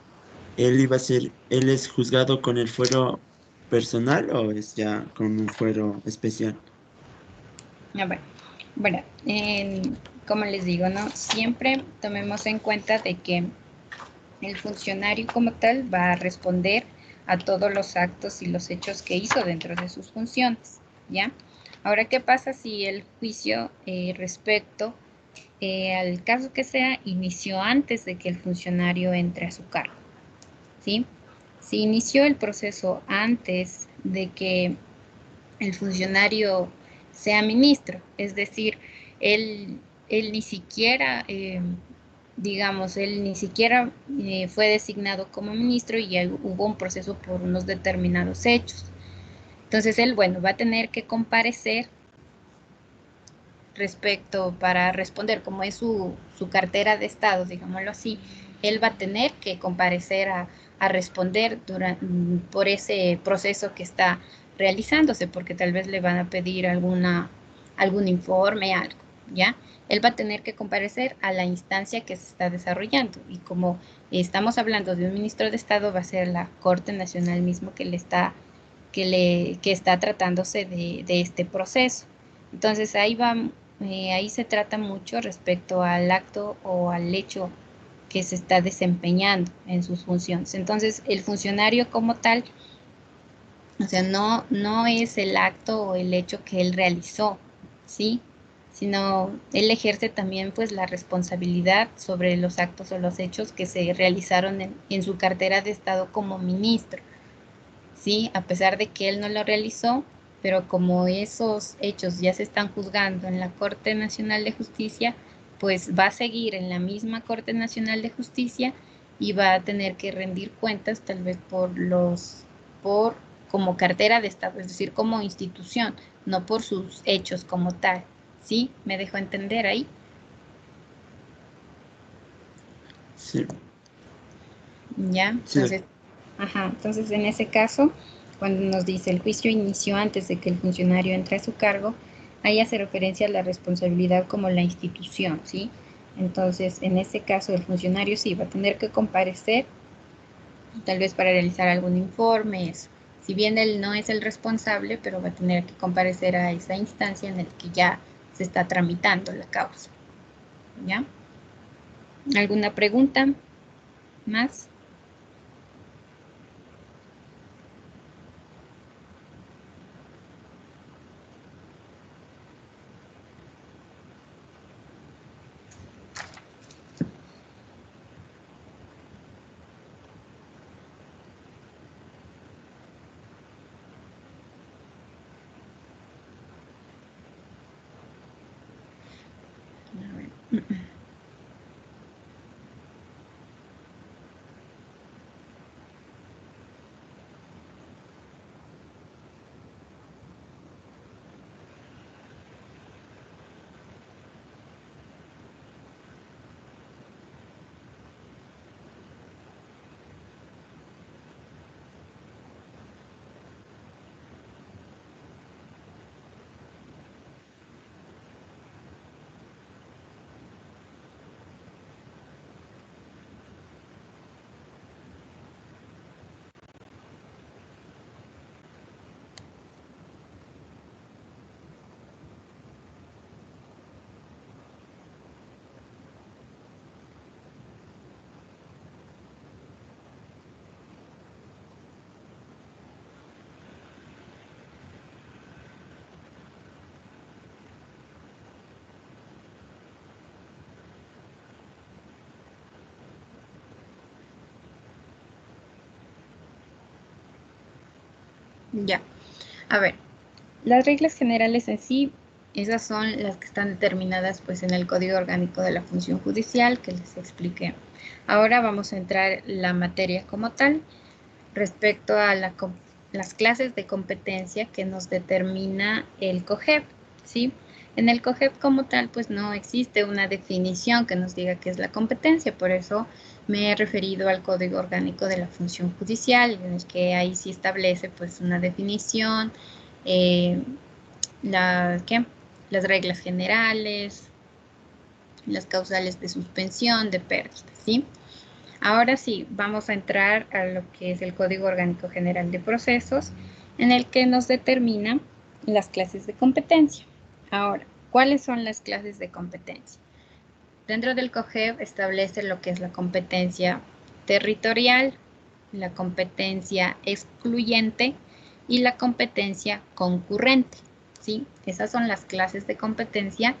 es juzgado con el fuero personal o es ya con un fuero especial. Bueno, como les digo, ¿no? Siempre tomemos en cuenta de que el funcionario como tal va a responder a todos los actos y los hechos que hizo dentro de sus funciones, ¿ya? Ahora, ¿qué pasa si el juicio respecto al caso que sea inició antes de que el funcionario entre a su cargo? ¿Sí? Si inició el proceso antes de que el funcionario sea ministro, es decir, él, él ni siquiera, digamos, él ni siquiera fue designado como ministro y ya hubo un proceso por unos determinados hechos. Entonces él, bueno, va a tener que comparecer respecto para responder, como es su cartera de Estado, digámoslo así, él va a tener que comparecer a responder por ese proceso que está realizándose, porque tal vez le van a pedir algún informe, algo, ¿ya? Él va a tener que comparecer a la instancia que se está desarrollando y como estamos hablando de un ministro de Estado, va a ser la Corte Nacional mismo que está tratándose de este proceso. Entonces ahí se trata mucho respecto al acto o al hecho que se está desempeñando en sus funciones. Entonces, el funcionario como tal, o sea, no es el acto o el hecho que él realizó, ¿sí? Sino él ejerce también pues la responsabilidad sobre los actos o los hechos que se realizaron en su cartera de Estado como ministro. ¿Sí? A pesar de que él no lo realizó, pero como esos hechos ya se están juzgando en la Corte Nacional de Justicia, pues va a seguir en la misma Corte Nacional de Justicia y va a tener que rendir cuentas tal vez por como cartera de Estado, es decir, como institución, no por sus hechos como tal. ¿Sí? ¿Me dejó entender ahí? Sí. ¿Ya? Sí, Entonces en ese caso, cuando nos dice el juicio inició antes de que el funcionario entre a su cargo, ahí hace referencia a la responsabilidad como la institución, ¿sí? Entonces, en ese caso, el funcionario sí va a tener que comparecer, tal vez para realizar algún informe, eso. Si bien él no es el responsable, pero va a tener que comparecer a esa instancia en la que ya se está tramitando la causa, ¿ya? ¿Alguna pregunta más? A ver. Ya. A ver, las reglas generales en sí, esas son las que están determinadas pues en el Código Orgánico de la Función Judicial que les expliqué. Ahora vamos a entrar en la materia como tal respecto a las clases de competencia que nos determina el COGEP, ¿sí? En el COGEP como tal, pues no existe una definición que nos diga qué es la competencia, por eso me he referido al Código Orgánico de la Función Judicial, en el que ahí sí establece pues una definición, las reglas generales, las causales de suspensión, de pérdida, ¿sí? Ahora sí, vamos a entrar a lo que es el Código Orgánico General de Procesos, en el que nos determina las clases de competencia. Ahora, ¿cuáles son las clases de competencia? Dentro del COGEB establece lo que es la competencia territorial, la competencia excluyente y la competencia concurrente, ¿sí? Esas son las clases de competencia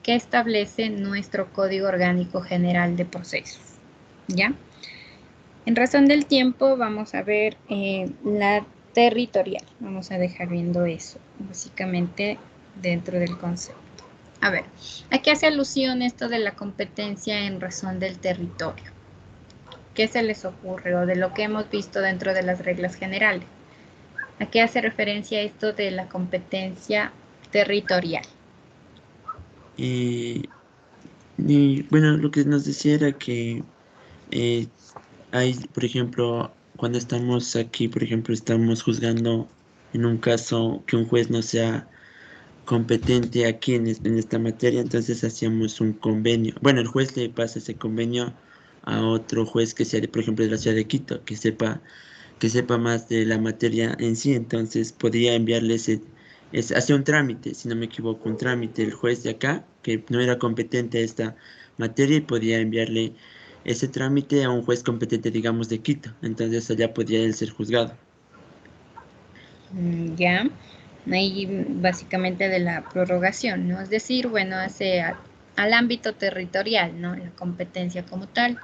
que establece nuestro Código Orgánico General de Procesos, ¿ya? En razón del tiempo vamos a ver la territorial. Vamos a dejar viendo eso, básicamente dentro del concepto. A ver, ¿a qué hace alusión esto de la competencia en razón del territorio? ¿Qué se les ocurre o de lo que hemos visto dentro de las reglas generales? ¿A qué hace referencia esto de la competencia territorial? Y bueno, lo que nos decía era que hay, por ejemplo, cuando estamos aquí, por ejemplo, estamos juzgando en un caso que un juez no sea competente aquí en esta materia, entonces hacíamos un convenio. Bueno, el juez le pasa ese convenio a otro juez que sea, por ejemplo, de la ciudad de Quito, que sepa más de la materia en sí, entonces podría enviarle hacía un trámite, si no me equivoco, un trámite el juez de acá, que no era competente a esta materia y podía enviarle ese trámite a un juez competente, digamos, de Quito, entonces allá podría él ser juzgado. Ya, ahí básicamente de la prorrogación, ¿no? Es decir, bueno, al ámbito territorial, ¿no? La competencia como tal.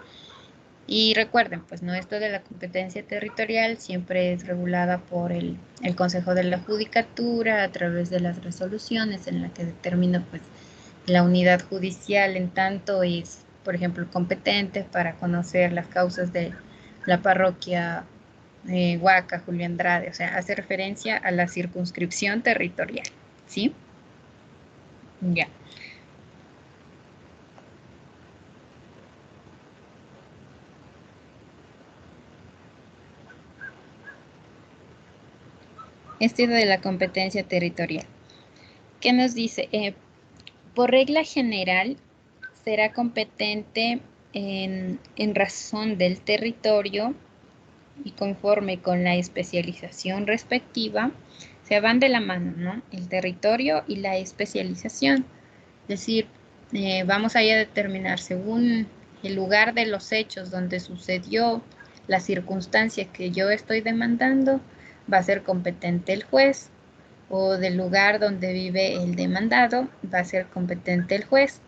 Y recuerden, pues no, esto de la competencia territorial siempre es regulada por el Consejo de la Judicatura a través de las resoluciones en las que determina pues la unidad judicial en tanto es, por ejemplo, competente para conocer las causas de la parroquia Huaca, Julio Andrade, o sea, hace referencia a la circunscripción territorial, ¿sí? Ya. Este de la competencia territorial. ¿Qué nos dice? Por regla general, será competente en razón del territorio y conforme con la especialización respectiva, se van de la mano, ¿no? El territorio y la especialización. Es decir, vamos a determinar según el lugar de los hechos donde sucedió la circunstancia que yo estoy demandando, va a ser competente el juez, o del lugar donde vive el demandado, va a ser competente el juez,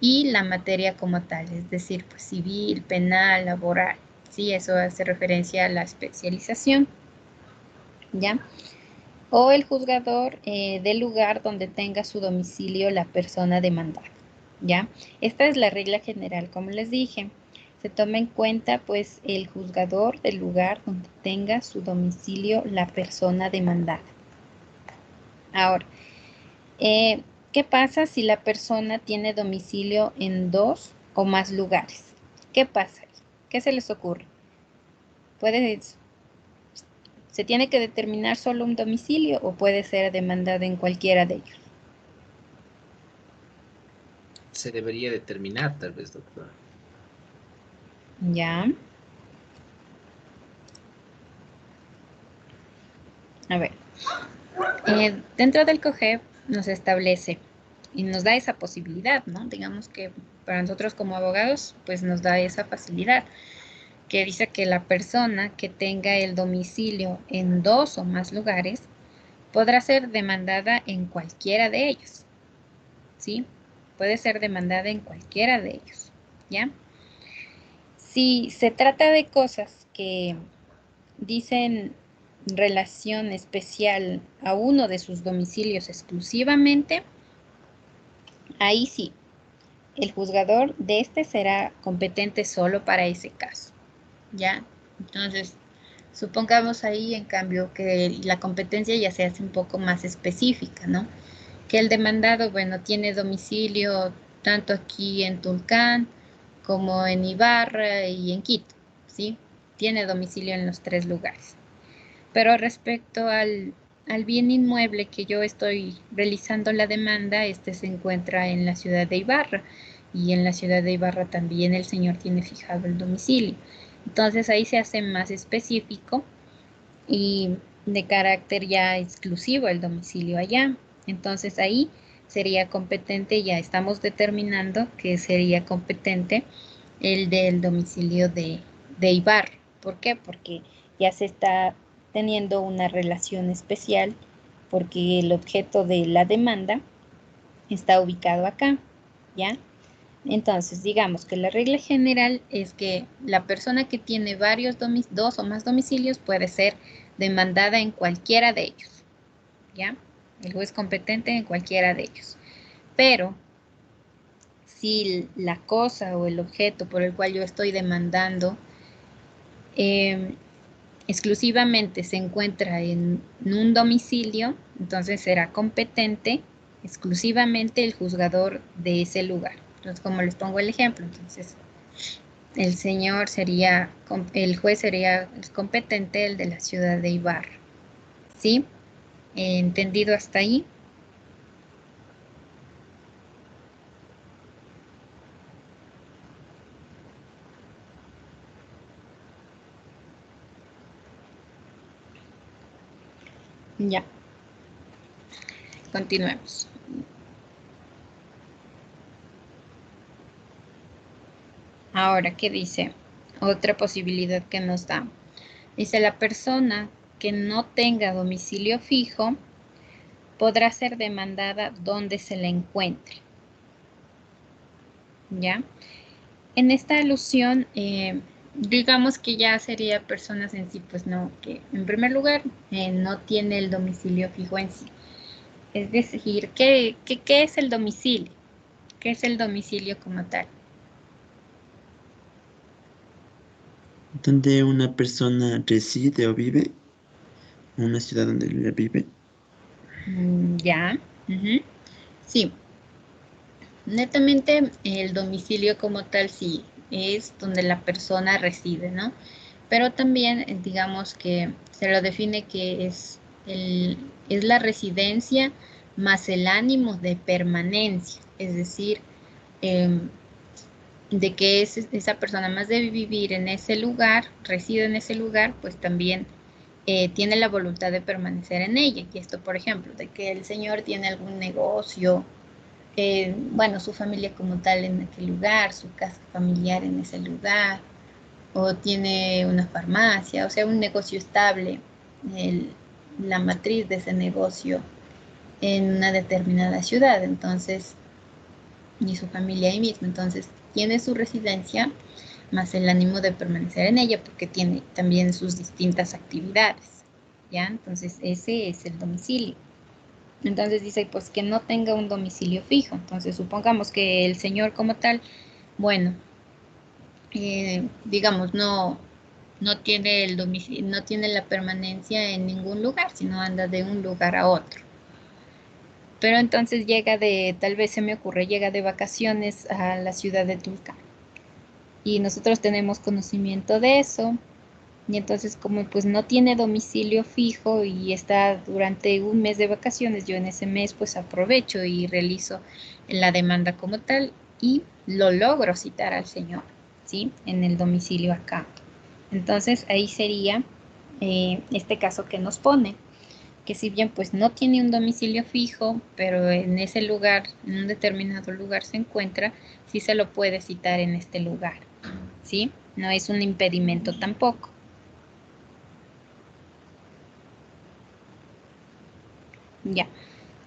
y la materia como tal, es decir, pues, civil, penal, laboral, ¿sí? Eso hace referencia a la especialización, ¿ya? O el juzgador del lugar donde tenga su domicilio la persona demandada, ¿ya? Esta es la regla general, como les dije. Se toma en cuenta, pues, el juzgador del lugar donde tenga su domicilio la persona demandada. Ahora, ¿qué pasa si la persona tiene domicilio en 2 o más lugares? ¿Qué pasa? ¿Qué se les ocurre? ¿Se tiene que determinar solo un domicilio o puede ser demandado en cualquiera de ellos? Se debería determinar, tal vez, doctora. Ya. A ver. Dentro del COGEP nos establece y nos da esa posibilidad, ¿no? Digamos que para nosotros como abogados, pues nos da esa facilidad, que dice que la persona que tenga el domicilio en 2 o más lugares podrá ser demandada en cualquiera de ellos, ¿sí? Puede ser demandada en cualquiera de ellos, ¿ya? Si se trata de cosas que dicen relación especial a uno de sus domicilios exclusivamente, ahí sí, el juzgador de este será competente solo para ese caso, ¿ya? Entonces, supongamos ahí, en cambio, que la competencia ya se hace un poco más específica, ¿no? Que el demandado, bueno, tiene domicilio tanto aquí en Tulcán como en Ibarra y en Quito, ¿sí? Tiene domicilio en los 3 lugares. Pero respecto al bien inmueble que yo estoy realizando la demanda, este se encuentra en la ciudad de Ibarra, y en la ciudad de Ibarra también el señor tiene fijado el domicilio. Entonces ahí se hace más específico y de carácter ya exclusivo el domicilio allá. Entonces ahí sería competente, ya estamos determinando que sería competente el del domicilio de Ibarra. ¿Por qué? Porque ya se está teniendo una relación especial, porque el objeto de la demanda está ubicado acá, ¿ya? Entonces, digamos que la regla general es que la persona que tiene dos o más domicilios puede ser demandada en cualquiera de ellos, ¿ya? El juez competente en cualquiera de ellos. Pero si la cosa o el objeto por el cual yo estoy demandando exclusivamente se encuentra en un domicilio, entonces será competente exclusivamente el juzgador de ese lugar. Entonces, como les pongo el ejemplo, entonces el juez sería competente, el de la ciudad de Ibarra. ¿Sí? ¿Entendido hasta ahí? Ya. Continuemos. Ahora, ¿qué dice? Otra posibilidad que nos da. Dice, la persona que no tenga domicilio fijo podrá ser demandada donde se la encuentre. ¿Ya? En esta alusión, digamos que ya sería personas en sí, pues no, que en primer lugar no tiene el domicilio fijo en sí. Es decir, ¿qué es el domicilio? ¿Qué es el domicilio como tal? Donde una persona reside o vive, una ciudad donde ella vive. Ya. Sí. Netamente el domicilio como tal sí es donde la persona reside, ¿no? Pero también digamos que se lo define que es la residencia más el ánimo de permanencia, es decir, de que esa persona más de vivir en ese lugar, reside en ese lugar, pues también tiene la voluntad de permanecer en ella. Y esto, por ejemplo, de que el señor tiene algún negocio, bueno, su familia como tal en aquel lugar, su casa familiar en ese lugar, o tiene una farmacia, o sea, un negocio estable, la matriz de ese negocio en una determinada ciudad, entonces, y su familia ahí mismo, entonces tiene su residencia más el ánimo de permanecer en ella porque tiene también sus distintas actividades, ¿ya? Entonces ese es el domicilio. Entonces dice, pues que no tenga un domicilio fijo. Entonces supongamos que el señor como tal, bueno, digamos, no tiene el domicilio, no tiene la permanencia en ningún lugar, sino anda de un lugar a otro. Pero entonces tal vez se me ocurre, llega de vacaciones a la ciudad de Tulcán. Y nosotros tenemos conocimiento de eso. Y entonces como pues no tiene domicilio fijo y está durante un mes de vacaciones, yo en ese mes pues aprovecho y realizo la demanda como tal y lo logro citar al señor, ¿sí? En el domicilio acá. Entonces ahí sería este caso que nos pone, que si bien pues no tiene un domicilio fijo, pero en ese lugar, en un determinado lugar se encuentra, sí se lo puede citar en este lugar, ¿sí? No es un impedimento tampoco. Ya.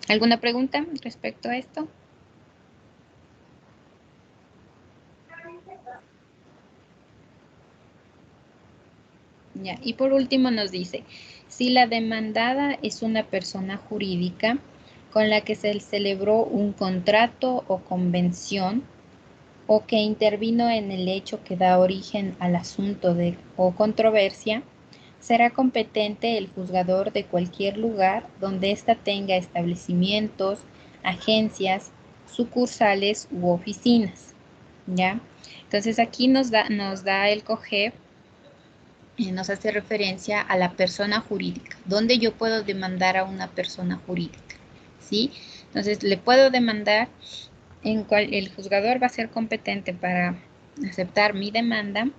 ¿Alguna pregunta respecto a esto? Ya. Y por último nos dice, si la demandada es una persona jurídica con la que se celebró un contrato o convención o que intervino en el hecho que da origen al asunto o controversia, será competente el juzgador de cualquier lugar donde ésta tenga establecimientos, agencias, sucursales u oficinas, ¿ya? Entonces aquí nos da el COGEP, nos hace referencia a la persona jurídica, donde yo puedo demandar a una persona jurídica, ¿sí? Entonces le puedo demandar, el juzgador va a ser competente para aceptar mi demanda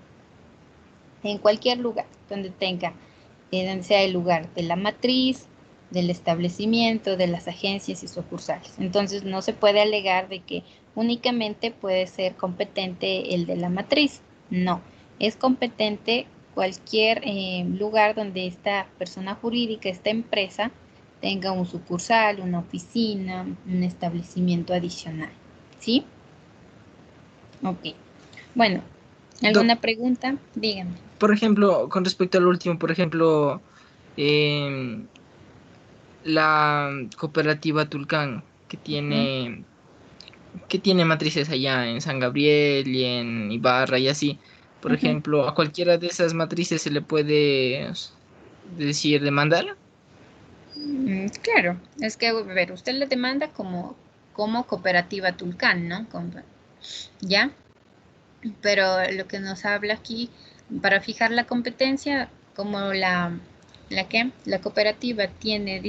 en cualquier lugar donde tenga, donde sea el lugar de la matriz, del establecimiento, de las agencias y sucursales. Entonces no se puede alegar de que únicamente puede ser competente el de la matriz. No, es competente cualquier lugar donde esta persona jurídica, esta empresa, tenga un sucursal, una oficina, un establecimiento adicional. ¿Sí? Ok. Bueno, ¿alguna pregunta? Díganme. Por ejemplo, con respecto al último, por ejemplo, la cooperativa Tulcán, que tiene matrices allá en San Gabriel y en Ibarra y así. Por ejemplo, a cualquiera de esas matrices se le puede decir demandar. Claro, es que, a ver, usted le demanda como cooperativa Tulcán, ¿no? ¿Ya? Pero lo que nos habla aquí, para fijar la competencia, como la cooperativa tiene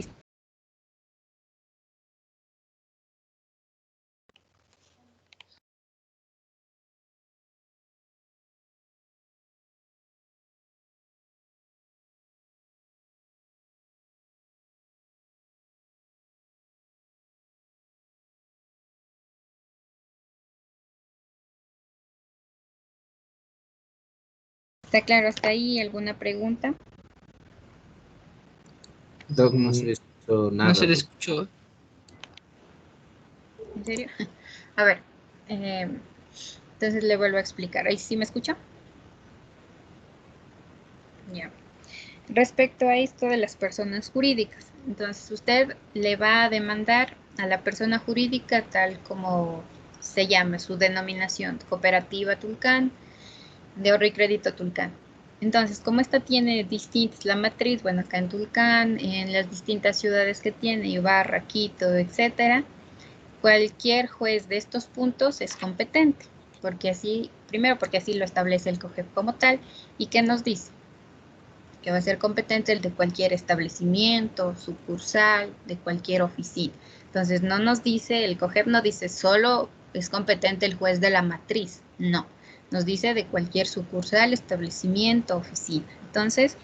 ¿Está claro hasta ahí? ¿Alguna pregunta? Doc, no se le escuchó nada. No se le escuchó. ¿En serio? A ver, entonces le vuelvo a explicar. ¿Ahí sí me escucha? Ya. Respecto a esto de las personas jurídicas, entonces usted le va a demandar a la persona jurídica tal como se llama su denominación, cooperativa Tulcán, de ahorro y crédito Tulcán. Entonces, como esta tiene distintas, la matriz, bueno, acá en Tulcán, en las distintas ciudades que tiene, Ibarra, Quito, etcétera, cualquier juez de estos puntos es competente, porque primero porque así lo establece el COGEP como tal, y ¿qué nos dice? Que va a ser competente el de cualquier establecimiento, sucursal, de cualquier oficina. Entonces, no nos dice, el COGEP no dice solo es competente el juez de la matriz, no. Nos dice de cualquier sucursal, establecimiento, oficina. Entonces,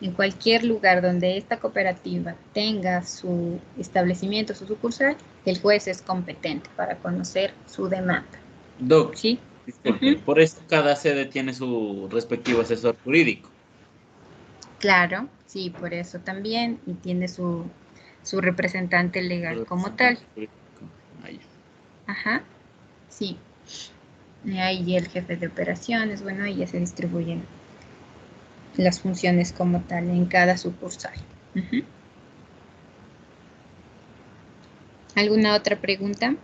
en cualquier lugar donde esta cooperativa tenga su establecimiento, su sucursal, el juez es competente para conocer su demanda. Doc, ¿Sí? disculpe, por eso cada sede tiene su respectivo asesor jurídico. Claro, sí, por eso también, y tiene su representante legal como tal. Ajá, sí. Ahí el jefe de operaciones, bueno, ahí ya se distribuyen las funciones como tal en cada sucursal. ¿Alguna otra pregunta?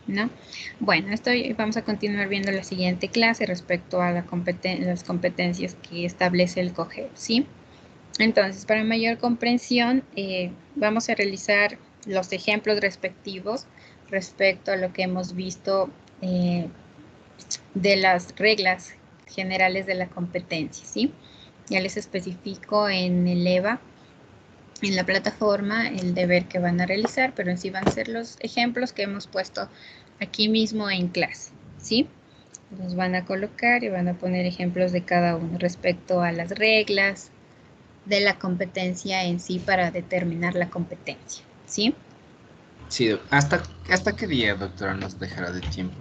¿No? Bueno, vamos a continuar viendo la siguiente clase respecto a las competencias que establece el COGEP, ¿sí? Entonces, para mayor comprensión, vamos a realizar los ejemplos respectivos respecto a lo que hemos visto de las reglas generales de la competencia, ¿sí? Ya les especifico en el EVA, en la plataforma, el deber que van a realizar, pero en sí van a ser los ejemplos que hemos puesto aquí mismo en clase, ¿sí? Los van a colocar y van a poner ejemplos de cada uno respecto a las reglas de la competencia en sí para determinar la competencia, ¿sí? Sí, ¿hasta qué día, doctora, nos dejará de tiempo?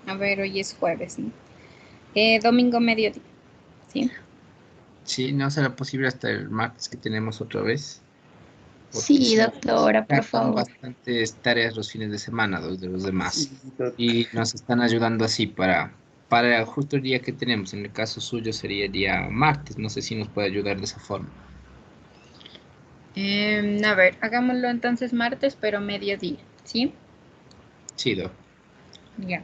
A ver, hoy es jueves, ¿no? Domingo mediodía, ¿sí? Sí, ¿no será posible hasta el martes que tenemos otra vez? Porque Sí, doctora, por sacan favor. bastantes tareas los fines de semana, de los demás. Sí, doc. Y nos están ayudando así para para justo el día que tenemos, en el caso suyo sería el día martes, no sé si nos puede ayudar de esa forma. A ver, hagámoslo entonces martes, pero mediodía, ¿sí? Sí, Doc. Ya.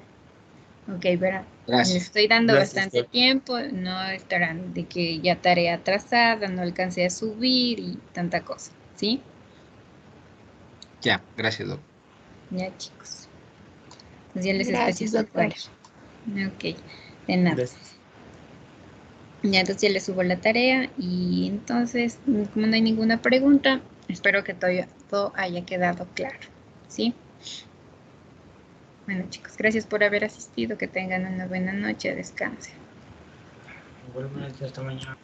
Ok, verá. Gracias. Les estoy dando Gracias, bastante Doc. tiempo, no estarán de que ya tarea atrasada, no alcancé a subir y tanta cosa, ¿sí? Ya, gracias, Doc. Ya, chicos. Entonces ya les Gracias, especificaré. doctor. Ok, de nada. Gracias. Ya, entonces ya les subo la tarea y entonces, como no hay ninguna pregunta, espero que todo haya quedado claro, ¿sí? Bueno, chicos, gracias por haber asistido, que tengan una buena noche, descansen. Igualmente, hasta mañana.